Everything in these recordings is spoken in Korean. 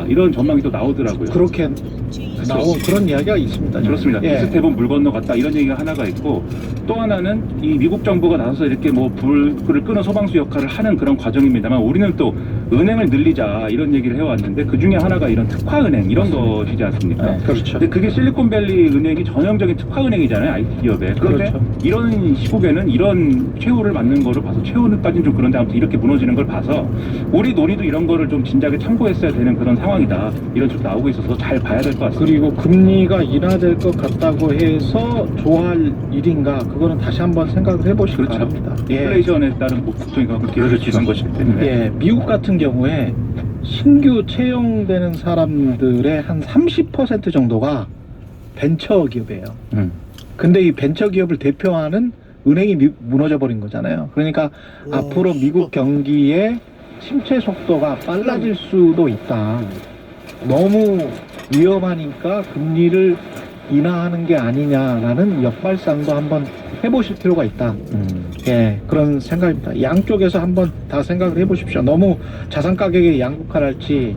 이런 전망이 또 나오더라고요. 그렇게 나온 그런 이야기가 있습니다. 그렇습니다. 예. 비스텝은 물 건너갔다 이런 얘기가 하나가 있고, 또 하나는 이 미국 정부가 나서서 이렇게 뭐 불을 끄는 소방수 역할을 하는 그런 과정입니다만, 우리는 또 은행을 늘리자 이런 얘기를 해왔는데, 그 중에 하나가 이런 특화은행 이런 것이지 않습니까? 네, 그렇죠. 근데 그게 실리콘밸리 은행이 전형적인 특화은행이잖아요, IT 기업에. 그런데 그렇죠. 이런 시국에는 이런 최후를 맞는 거를 봐서, 최후까지는 좀 그런데 아무튼 이렇게 무너지는 걸 봐서 우리 논의도 이런 거를 좀 진작에 참고했어야 되는 그런 상황이다, 이런 쪽 나오고 있어서 잘 봐야 될 것 같습니다. 그리고 금리가 인하될 것 같다고 해서 좋아할 일인가, 그거는 다시 한번 생각을 해보시기 그렇죠. 바랍니다. 인플레이션에 따른 복통이 길어지는 것이기 때문에. 예, 미국 같은 경우에 신규 채용되는 사람들의 한 30% 정도가 벤처 기업이에요. 근데 이 벤처 기업을 대표하는 은행이 무너져 버린 거잖아요. 그러니까 앞으로 미국 경기의 침체 속도가 빨라질 수도 있다. 너무 위험하니까 금리를 인하하는 게 아니냐라는 역발상도 한번 해보실 필요가 있다. 예, 그런 생각입니다. 양쪽에서 한번 다 생각을 해보십시오. 너무 자산 가격이 양극화랄지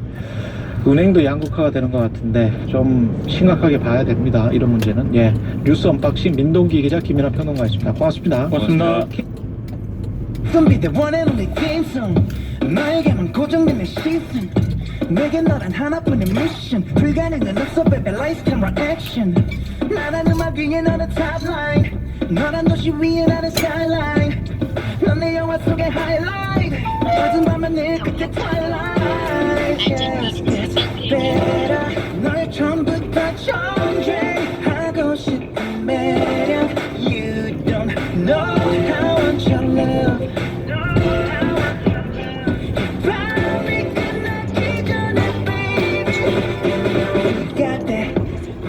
은행도 양극화가 되는 것 같은데 좀 심각하게 봐야 됩니다. 이런 문제는. 예, 뉴스 언박싱 민동기 기자, 김연아 평론가였습니다. 고맙습니다. 고맙습니다. Don't be the one and only theme song. 나에게만 고정된 내 시선. 내게 너란 하나뿐인 미션. 불가능은 없어 baby lights camera action. 나란 음악 위에 너는 top line. 너란 도시 위에 나는 skyline. 넌 내 영화 속의 highlight. 어두운 밤은 내 끝에 twilight. Yes, it's better. 널 처음부터 존재하고 싶은 매력. You don't know how much I love. 밤이 끝나기 전에 baby You got that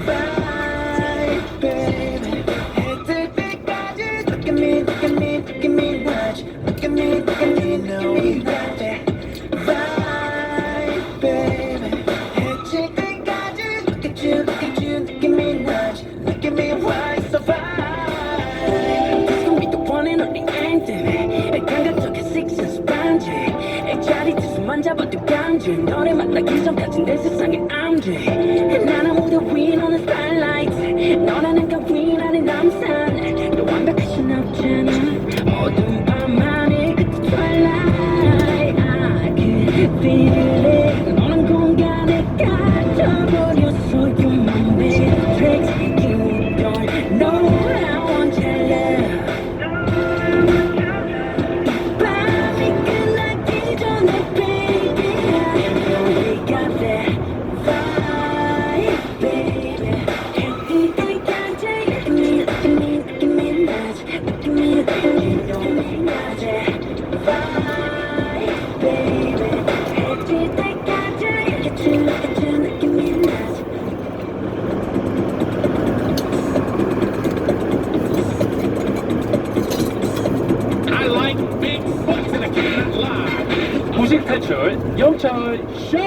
vibe baby 해뜰 때까지 Look at me, look at me, look at me watch Look at me, look at me, no You got that vibe baby 해질 때까지 Look at you, look at you, look at me watch Look at me why so fine This gon' be the one and only anthem 감각적인 sixes 반지 자리에서만 잡아도 강제 너를 만나기 전까지 내 세상에 I'm 돼 나는 무대 위 너는 starlight 너라는 그 위 나는 남산 너 완벽할 순 없잖아 어두운 밤만의 끝에 twilight I can feel it 너는 공간에 갇혀버렸어 You're my matrix You don't know how I want your love 밤이 끝나기 전에 baby I know we got that vibe baby 해뜰 때까지 Look at me, look at me, look at me now Look at me, look at me, look at me now vibe baby 해질 때까지 Look at you, look at you, look at me now I like big butts and I can't lie. 무식 탈출 영철 쇼.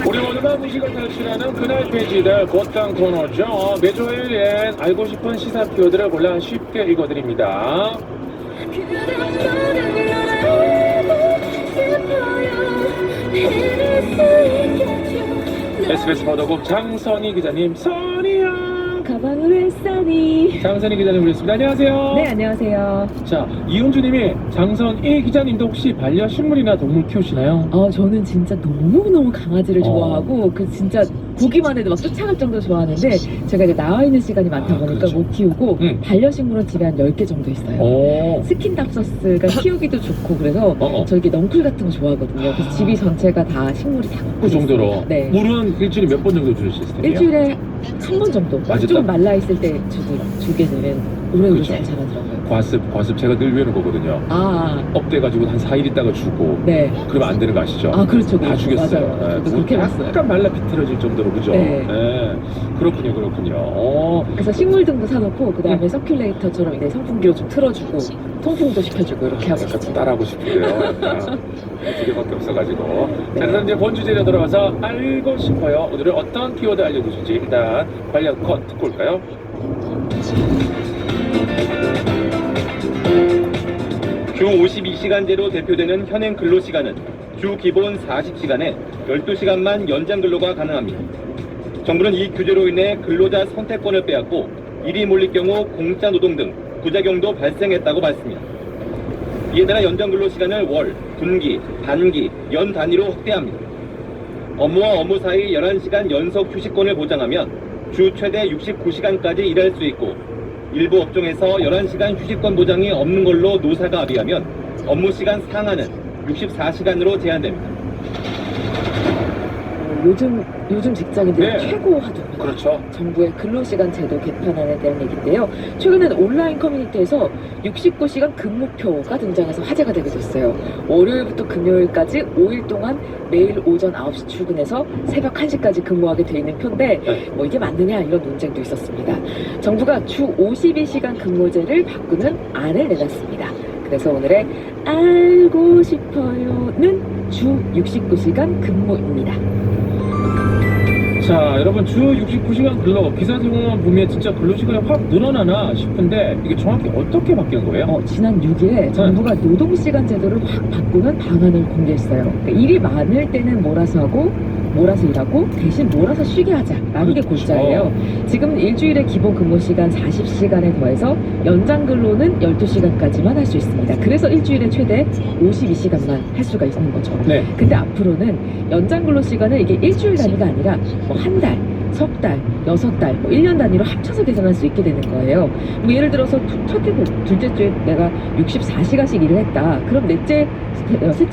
우리 모두가 무식을 탈출하는 그날 페이지들 곧장 코너죠. 매주 화요일엔 알고 싶은 시사 키워드를 골라 쉽게 읽어드립니다. SBS 보도국 장선희 기자님, 선희야. 가방을 왜 싸니? 장선희 기자님 오셨습니다. 안녕하세요. 네, 안녕하세요. 자, 이은주님이 장선희 기자님도 혹시 반려식물이나 동물 키우시나요? 저는 진짜 너무너무 강아지를 좋아하고, 그 진짜 보기만 해도 막 쫓아갈 정도로 좋아하는데, 제가 이제 나와 있는 시간이 많다 보니까 그렇죠. 못 키우고, 반려식물은 집에 한 10개 정도 있어요. 오. 스킨답서스가 키우기도 좋고, 그래서 저 이렇게 넝쿨 같은 거 좋아하거든요. 그래서 집이 전체가 다 식물이 다 그 정도로. 네. 물은 일주일에 몇 번 정도 주실 수 있어요? 일주일에 한 번 정도. 맞았다. 좀 말라있을 때 주게 되면 오래오래 그렇죠. 잘 자라더라고요. 과습 제가 늘 외우는 거거든요. 업돼가지고 한 4일 있다가 주고. 네. 그러면 안 되는 거 아시죠? 그렇죠. 다 죽였어요. 맞아요. 저도 네. 그렇게 봤어요. 약간 말라 비틀어질 정도로, 그죠? 네. 그렇군요. 그래서 식물 등도 사놓고 그 다음에 서큘레이터처럼 이제 선풍기로 좀 틀어주고 통풍도 시켜주고 이렇게 하고 약간 좀 있어요. 따라하고 싶은데요. 약간 두 개밖에 없어가지고. 자, 그래서 이제 본 주제로 들어가서 알고 싶어요. 오늘은 어떤 키워드 알려주실지 일단 관련 컷 듣고 올까요? 52시간제로 대표되는 현행 근로시간은 주 기본 40시간에 12시간만 연장 근로가 가능합니다. 정부는 이 규제로 인해 근로자 선택권을 빼앗고 일이 몰릴 경우 공짜 노동 등 부작용도 발생했다고 밝습니다. 이에 따라 연장 근로시간을 월, 분기, 단기, 연 단위로 확대합니다. 업무와 업무 사이 11시간 연속 휴식권을 보장하면 주 최대 69시간까지 일할 수 있고 일부 업종에서 11시간 휴식권 보장이 없는 걸로 노사가 합의하면 업무 시간 상한은 64시간으로 제한됩니다. 요즘 직장인들의 네. 최고 화두입니다. 그렇죠. 정부의 근로시간 제도 개편안에 대한 얘기인데요. 최근엔 온라인 커뮤니티에서 69시간 근무표가 등장해서 화제가 되게 됐어요. 월요일부터 금요일까지 5일 동안 매일 오전 9시 출근해서 새벽 1시까지 근무하게 돼 있는 표인데 뭐 이게 맞느냐 이런 논쟁도 있었습니다. 정부가 주 52시간 근무제를 바꾸는 안을 내놨습니다. 그래서 오늘의 알고 싶어요는 주 69시간 근무입니다. 자, 여러분 주 69시간 근로 기사 제공만 보면 진짜 근로시간이 확 늘어나나 싶은데 이게 정확히 어떻게 바뀌는 거예요? 지난 6일에 정부가 노동시간 제도를 확 바꾸는 방안을 공개했어요. 그러니까 일이 많을 때는 몰아서 하고 몰아서 일하고 대신 몰아서 쉬게 하자라는 게 그렇죠. 골자예요. 지금 일주일에 기본 근무시간 40시간에 더해서 연장 근로는 12시간까지만 할 수 있습니다. 그래서 일주일에 최대 52시간만 할 수가 있는 거죠. 네. 근데 앞으로는 연장 근로 시간을 이게 일주일 단위가 아니라 뭐 한 달, 석 달, 6달, 뭐 1년 단위로 합쳐서 계산할 수 있게 되는 거예요. 뭐 예를 들어서 첫째, 둘째 주에 내가 64시간씩 일을 했다. 그럼 셋째,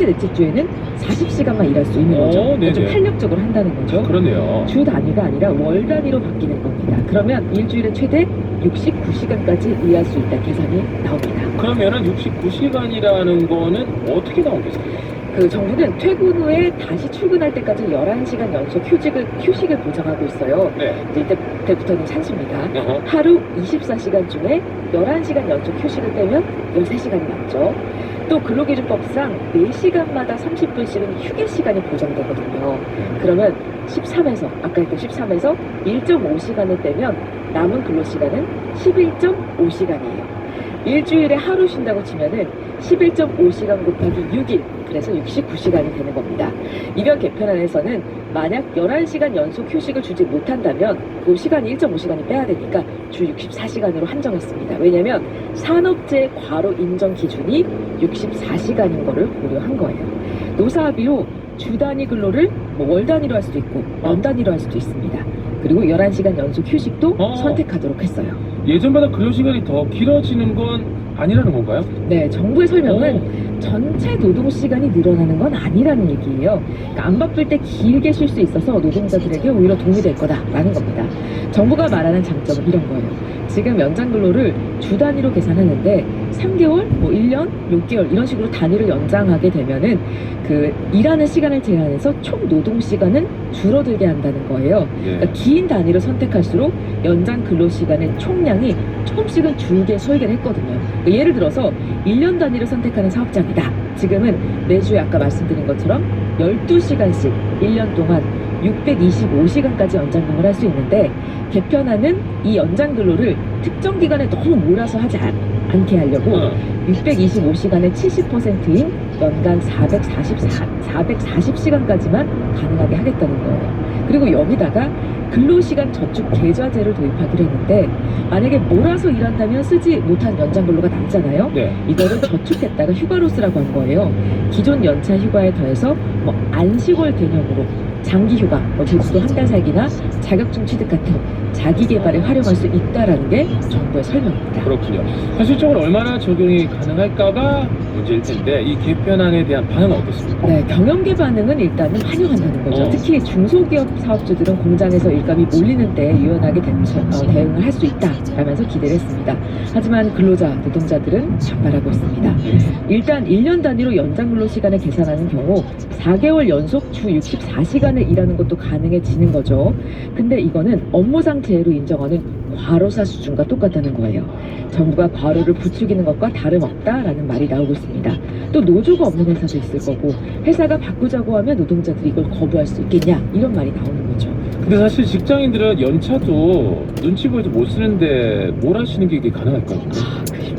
넷째 주에는 40시간만 일할 수 있는 거죠. 네네. 좀 탄력적으로 한다는 거죠. 그러네요. 주 단위가 아니라 월 단위로 바뀌는 겁니다. 그러면 일주일에 최대 69시간까지 일할 수 있다 계산이 나옵니다. 그러면은 69시간이라는 거는 어떻게 나오겠어요? 그 정부는 퇴근 후에 다시 출근할 때까지 11시간 연속 휴식을 보장하고 있어요. 네. 이제 이때부터는 찬수입니다. 어허. 하루 24시간 중에 11시간 연속 휴식을 빼면 13시간이 남죠. 또 근로기준법상 4시간마다 30분씩은 휴게 시간이 보장되거든요. 그러면 13에서 아까 했던 13에서 1.5시간을 빼면 남은 근로시간은 11.5시간이에요. 일주일에 하루 쉰다고 치면은 11.5시간 곱하기 6일, 그래서 69시간이 되는 겁니다. 이번 개편안에서는 만약 11시간 연속 휴식을 주지 못한다면 그 시간이 1.5시간이 빼야 되니까 주 64시간으로 한정했습니다. 왜냐면 산업재 과로 인정 기준이 64시간인 거를 고려한 거예요. 노사합의로 주 단위 근로를 뭐 월 단위로 할 수도 있고 연 단위로 할 수도 있습니다. 그리고 11시간 연속 휴식도 선택하도록 했어요. 예전보다 근로시간이 더 길어지는 건 아니라는 건가요? 네, 정부의 설명은 전체 노동시간이 늘어나는 건 아니라는 얘기예요. 그러니까 안 바쁠 때 길게 쉴 수 있어서 노동자들에게 오히려 도움이 될 거다라는 겁니다. 정부가 말하는 장점은 이런 거예요. 지금 연장 근로를 주 단위로 계산하는데 3개월, 뭐 1년, 6개월 이런 식으로 단위를 연장하게 되면은 그 일하는 시간을 제한해서 총 노동 시간은 줄어들게 한다는 거예요. 그러니까 긴 단위를 선택할수록 연장 근로 시간의 총량이 조금씩은 줄게 설계를 했거든요. 그러니까 예를 들어서 1년 단위를 선택하는 사업장이다. 지금은 매주에 아까 말씀드린 것처럼 12시간씩 1년 동안 625시간까지 연장 근무를 할 수 있는데 개편안은 이 연장 근로를 특정 기간에 너무 몰아서 하지 않게 하려고 625시간의 70%인 연간 440시간까지만 가능하게 하겠다는 거예요. 그리고 여기다가 근로시간 저축 계좌제를 도입하기로 했는데 만약에 몰아서 일한다면 쓰지 못한 연장 근로가 남잖아요. 네. 이거를 저축했다가 휴가로 쓰라고 한 거예요. 기존 연차 휴가에 더해서 뭐 안식월 개념으로 장기 휴가, 뭐 제주도 한 달 살기나 자격증 취득 같은 자기 개발에 활용할 수 있다라는 게 정부의 설명입니다. 그렇군요. 현실적으로 얼마나 적용이 가능할까가 문제일 텐데 이 개편안에 대한 반응은 어떻습니까? 네, 경영계 반응은 일단은 환영한다는 거죠. 특히 중소기업 사업주들은 공장에서 일감이 몰리는 때 유연하게 대응을 할 수 있다라면서 기대를 했습니다. 하지만 근로자, 노동자들은 반발하고 있습니다. 일단 1년 단위로 연장 근로 시간을 계산하는 경우 4개월 연속 주 64시간을 일하는 것도 가능해지는 거죠. 근데 이거는 업무상 재해로 인정하는 과로사 수준과 똑같다는 거예요. 정부가 과로를 부추기는 것과 다름없다라는 말이 나오고 있습니다. 또 노조가 없는 회사도 있을 거고 회사가 바꾸자고 하면 노동자들이 이걸 거부할 수 있겠냐 이런 말이 나오는 거죠. 근데 사실 직장인들은 연차도 눈치 보여도 못 쓰는데 뭘 하시는 게 이게 가능할까요?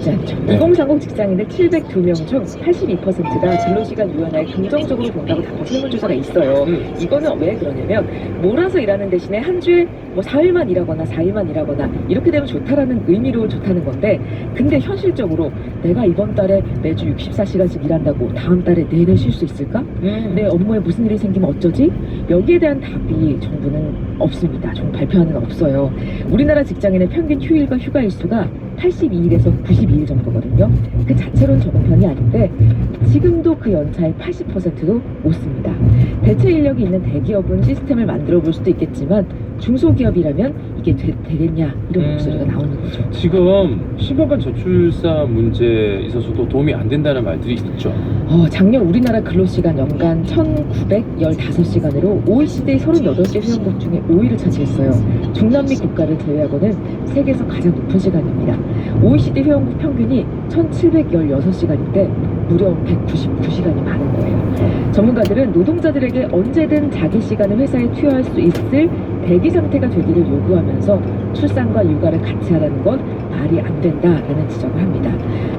쉽지 않죠. 2030 직장인들 702명 중 82%가 근로시간 유연화에 긍정적으로 본다고 답한 설문조사가 있어요. 이거는 왜 그러냐면 몰아서 일하는 대신에 한 주에 뭐 4일만 일하거나 4일만 일하거나 이렇게 되면 좋다라는 의미로 좋다는 건데, 근데 현실적으로 내가 이번 달에 매주 64시간씩 일한다고 다음 달에 내내 쉴 수 있을까? 내 업무에 무슨 일이 생기면 어쩌지? 여기에 대한 답이 정부는 없습니다. 정부 발표하는 없어요. 우리나라 직장인의 평균 휴일과 휴가 일수가 82일에서 92일 정도거든요. 그 자체로는 적은 편이 아닌데 지금도 그 연차의 80%도 못 씁니다. 대체 인력이 있는 대기업은 시스템을 만들어 볼 수도 있겠지만 중소기업이라면 이게 되겠냐 이런 목소리가 나오는 거죠. 지금 심각한 저출산 문제에 있어서도 도움이 안 된다는 말들이 있죠. 작년 우리나라 근로시간 연간 1915시간으로 OECD 38개 회원국 중에 5위를 차지했어요. 중남미 국가를 제외하고는 세계에서 가장 높은 시간입니다. OECD 회원국 평균이 1716시간인데 무려 199시간이 많은 거예요. 전문가들은 노동자들에게 언제든 자기 시간을 회사에 투여할 수 있을 대기 상태가 되기를 요구하면서 출산과 육아를 같이 하라는 건 말이 안 된다라는 지적을 합니다.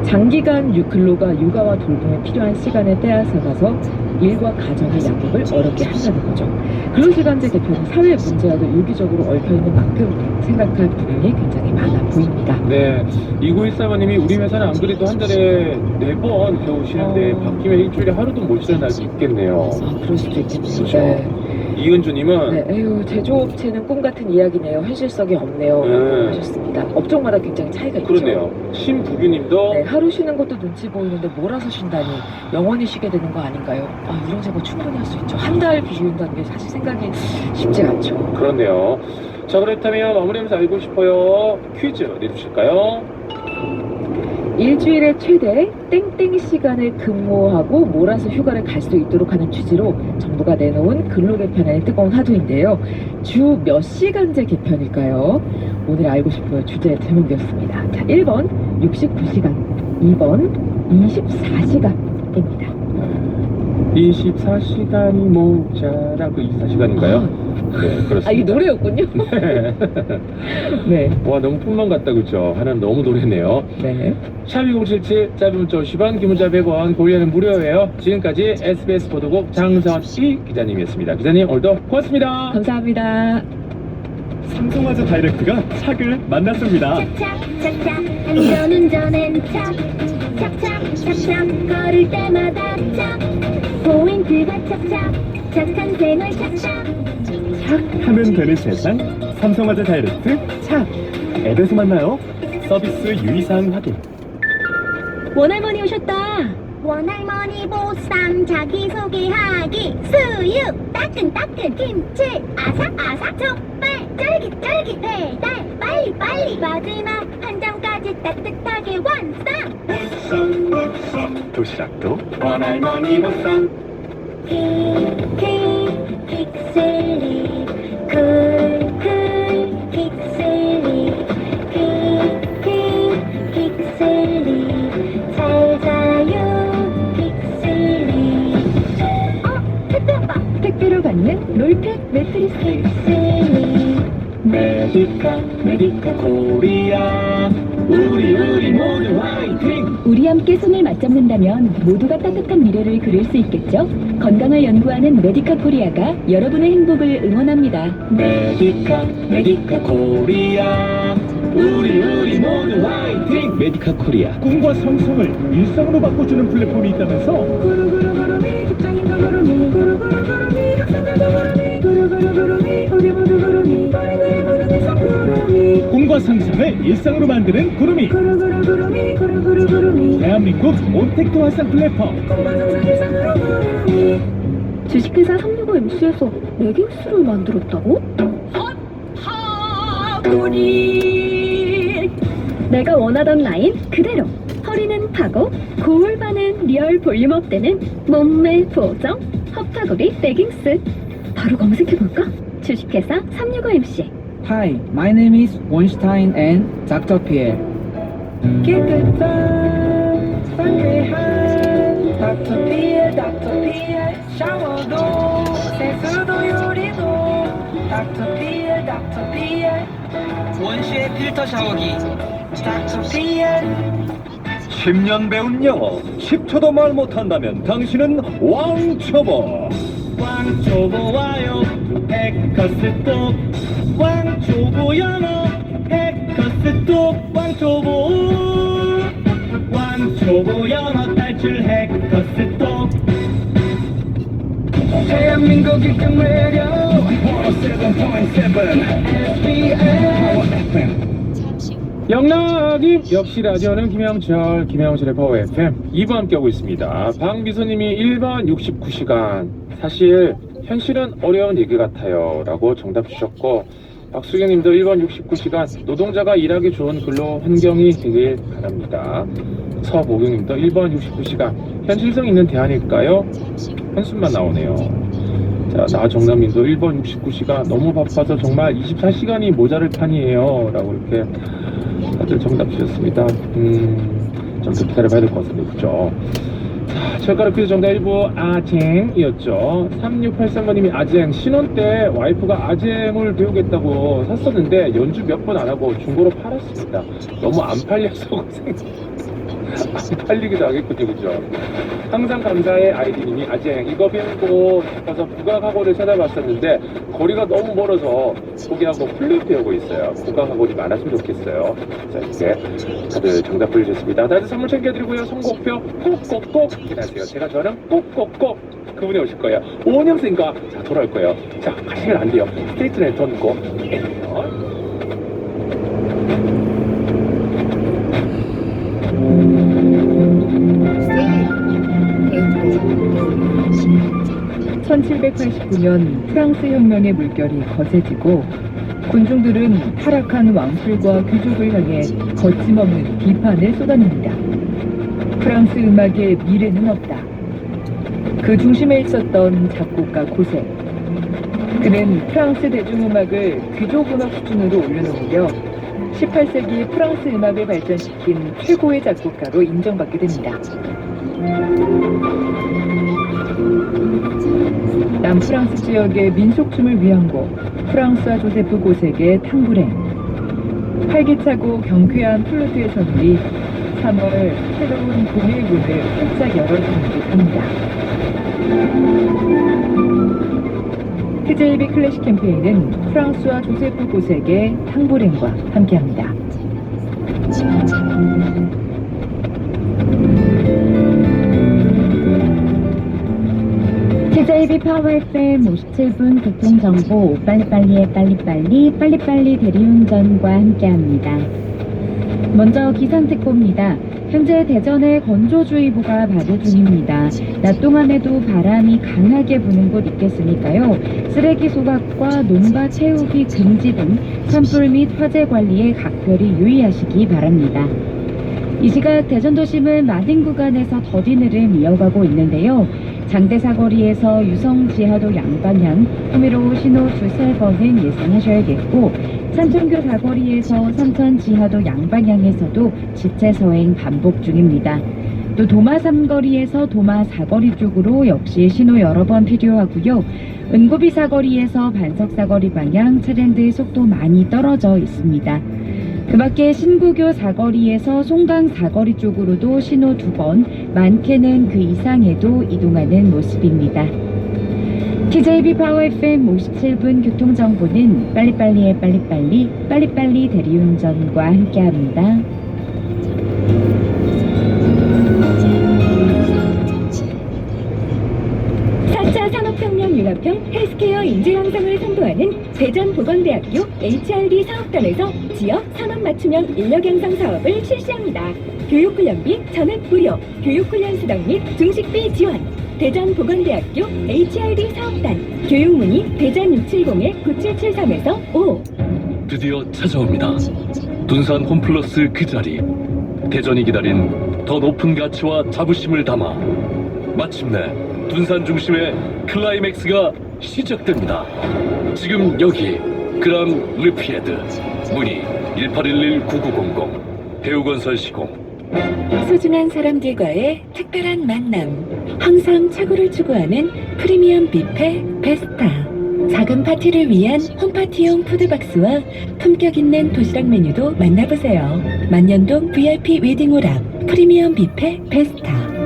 장기간 근로가 육아와 돌봄에 필요한 시간을 빼앗아가서 일과 가정의 양립을 어렵게 한다는 거죠. 근로시간제 개편이 사회 문제와도 유기적으로 얽혀있는 만큼 생각할 부분이 굉장히 많아 보입니다. 네, 2914번님이 우리 회사는 안 그래도 한 달에 4번 겨우 쉬는데 바뀌면 일주일에 하루도 못 쉬는 날도 있겠네요. 그럴 수도 있겠네요. 그렇죠. 네. 이은주님은 네, 에휴, 제조업체는 꿈 같은 이야기네요. 현실성이 없네요. 라고 하셨습니다. 업종마다 굉장히 차이가 있죠. 그러네요. 신부규님도 네, 하루 쉬는 것도 눈치 보이는데 몰아서 쉰다니 영원히 쉬게 되는 거 아닌가요? 이런 생각 충분히 할 수 있죠. 한 달 비운다는 게 사실 생각이 쉽지 않죠. 그렇네요. 자, 그렇다면 마무리하면서 알고 싶어요. 퀴즈 내주실까요? 일주일에 최대 땡땡 시간을 근무하고 몰아서 휴가를 갈 수 있도록 하는 취지로 정부가 내놓은 근로 개편안의 뜨거운 화두인데요. 주 몇 시간제 개편일까요? 오늘 알고 싶어요. 주제 제목이었습니다. 자, 1번 69시간, 2번 24시간입니다. 24시간이 모자라 그 24시간인가요? 네, 그렇습니다. 이 노래였군요. 네. 네. 와, 너무 꿈만 같다, 그죠? 하나는 너무 노래네요. 네. 샵2077, 짧은 문자 50원, 긴 문자 100원, 고리에는 무료예요. 지금까지 SBS 보도국 장성환 기자님이었습니다. 기자님, 오늘도 고맙습니다. 감사합니다. 삼성화재 다이렉트가 착을 만났습니다. 착착착착 안전운전엔 착 착착착착 걸을 때마다 착 포인트가 착착 착한 생활 착착 착 하면 되는 세상 삼성화재 다이렉트 착. 앱에서 만나요. 서비스 유의사항 확인. 원할머니 오셨다. 원할머니 보쌈 자기소개하기 수육 따끈따끈 김치 아삭아삭 족발 쫄깃쫄깃 배달 빨리빨리 마지막 한 잔까지 따뜻하게 완성 도시락도 원할머니 보쌈. 픽셀리 쿨쿨 픽셀리 픽셀리 잘 자요 픽셀리 택배 오빠 택배로 받는 롤팩 매트리스 픽셀리 메디카 코리아. 우리 모두 화이팅. 우리 함께 손을 맞잡는다면 모두가 따뜻한 미래를 그릴 수 있겠죠? 건강을 연구하는 메디카 코리아가 여러분의 행복을 응원합니다. 메디카 코리아. 우리 모두 화이팅. 메디카 코리아. 꿈과 성성을 일상으로 바꿔주는 플랫폼이 있다면서? 구루구루구루미 직장인도 구루미 구루구루구루미 학생들도 구루미 구루구루구루미 우리 모두 구루미 머리들이 구루미 구루미 꿈과 상상을 일상으로 만드는 구름이. 구루구루구루미 구루구루구루미 대한민국 온택트 화상 플랫폼. 일상으로 구루미 주식회사 365MC에서 레깅스를 만들었다고? 우리 내가 원하던 라인 그대로 허리는 파고 골반은 리얼 볼륨업 되는 몸매 보정 허파고리 레깅스 바로 검색해볼까? 주식회사 365MC Hi, my name is Weinstein and Dr. Pierre. 깨끗한 상쾌한 닥터 피엘 샤워도 세수도 요리도 닥터 피엘 원슈의 필터 샤워기 닥터 피엘 10년 배운 영어 10초도 말 못한다면 당신은 왕초보. 왕초보 와요 해커스 똑. 왕초보 영어 해커스 똑. 왕초보 영어 탈출 해커스 똑. 대한민국 1등 라디오 107.7 SBN. 영락임 역시 라디오는 김영철의 파워 FM 2부 함께하고 있습니다. 박미소님이 1번 69시간 사실 현실은 어려운 얘기 같아요 라고 정답 주셨고, 박수경님도 1번 69시간 노동자가 일하기 좋은 근로 환경이 되길 바랍니다. 서모경님도 1번 69시간 현실성 있는 대안일까요? 한숨만 나오네요. 자, 나정남님도 1번 69시간 너무 바빠서 정말 24시간이 모자랄 판이에요 라고 이렇게 다들 정답 주셨습니다. 좀 더 기다려봐야 될 것 같은데, 그죠? 자, 철가루 퀴즈 정답 1부 아쟁이었죠. 3683번님이 아쟁, 신혼 때 와이프가 아쟁을 배우겠다고 샀었는데 연주 몇 번 안 하고 중고로 팔았습니다. 너무 안 팔려서 안 팔리기도 하겠군요, 그죠? 항상 감사해 아이디님이 아쟁 이거 배우고 싶어서 국악학원을 찾아봤었는데 거리가 너무 멀어서 포기하고 플룻 배우고 있어요. 국악학원이 많았으면 좋겠어요. 자, 이렇게 다들 정답 보여주셨습니다. 다들 선물 챙겨드리고요. 선곡표 꼭꼭꼭 확인하세요. 제가 저는 꼭꼭꼭 그분이 오실 거예요. 오은영쌤과 자 돌아올 거예요. 자, 가시면 안 돼요. 스테이트 랜턴 고 애니어 1789년 프랑스 혁명의 물결이 거세지고 군중들은 타락한 왕실과 귀족을 향해 거침없는 비판을 쏟아냅니다. 프랑스 음악의 미래는 없다. 그 중심에 있었던 작곡가 고세. 그는 프랑스 대중음악을 귀족음악 수준으로 올려놓으며 18세기 프랑스 음악을 발전시킨 최고의 작곡가로 인정받게 됩니다. 남프랑스 지역의 민속춤을 위한 곡 프랑스와 조세프 고색의 탕브랭. 활기차고 경쾌한 플루트의 선율이 3월 새로운 봄의 문을 활짝 열어주는 듯합니다. TJB 클래식 캠페인은 프랑스와 조세프 고색의 탕브랭과 함께합니다. TJB 파워 FM 57분 교통정보 빨리빨리의 빨리빨리 대리운전과 함께합니다. 먼저 기상특보입니다. 현재 대전에 건조주의보가 발효 중입니다. 낮 동안에도 바람이 강하게 부는 곳 있겠으니까요. 쓰레기 소각과 농가 채우기 금지 등 산불 및 화재 관리에 각별히 유의하시기 바랍니다. 이 시각 대전도심은 많은 구간에서 더딘 흐름 이어가고 있는데요. 장대사거리에서 유성지하도 양방향 호미로 신호 2-3번은 예상하셔야겠고, 삼천교 사거리에서 삼천지하도 양방향에서도 지체서행 반복 중입니다. 또 도마 3거리에서 도마 4거리 쪽으로 역시 신호 여러 번 필요하고요. 은고비 사거리에서 반석 사거리 방향 차량들 속도 많이 떨어져 있습니다. 그 밖에 신구교 사거리에서 송강 사거리 쪽으로도 신호 2번, 많게는 그 이상에도 이동하는 모습입니다. TJB 파워 FM 57분 교통정보는 빨리빨리의 빨리빨리 대리운전과 함께합니다. 4차 산업혁명 융합형 헬스케어 인재 양성을 선도하는 대전보건대학교 HRD 사업단에서 지역 산업 맞춤형 인력 양성 사업을 실시합니다. 교육훈련비 전액 무료, 교육훈련 수당 및 중식비 지원. 대전보건대학교 HRD 사업단 교육문의 대전 670-9773에서 5. 드디어 찾아옵니다. 둔산 홈플러스 그 자리. 대전이 기다린 더 높은 가치와 자부심을 담아 마침내 둔산 중심의 클라이맥스가 시작됩니다. 지금 여기 그랑 르피에드 문의 1811-9900 배우건설 시공. 소중한 사람들과의 특별한 만남, 항상 최고를 추구하는 프리미엄 뷔페 베스타. 작은 파티를 위한 홈파티용 푸드박스와 품격 있는 도시락 메뉴도 만나보세요. 만년동 VIP 웨딩 오락 프리미엄 뷔페 베스타.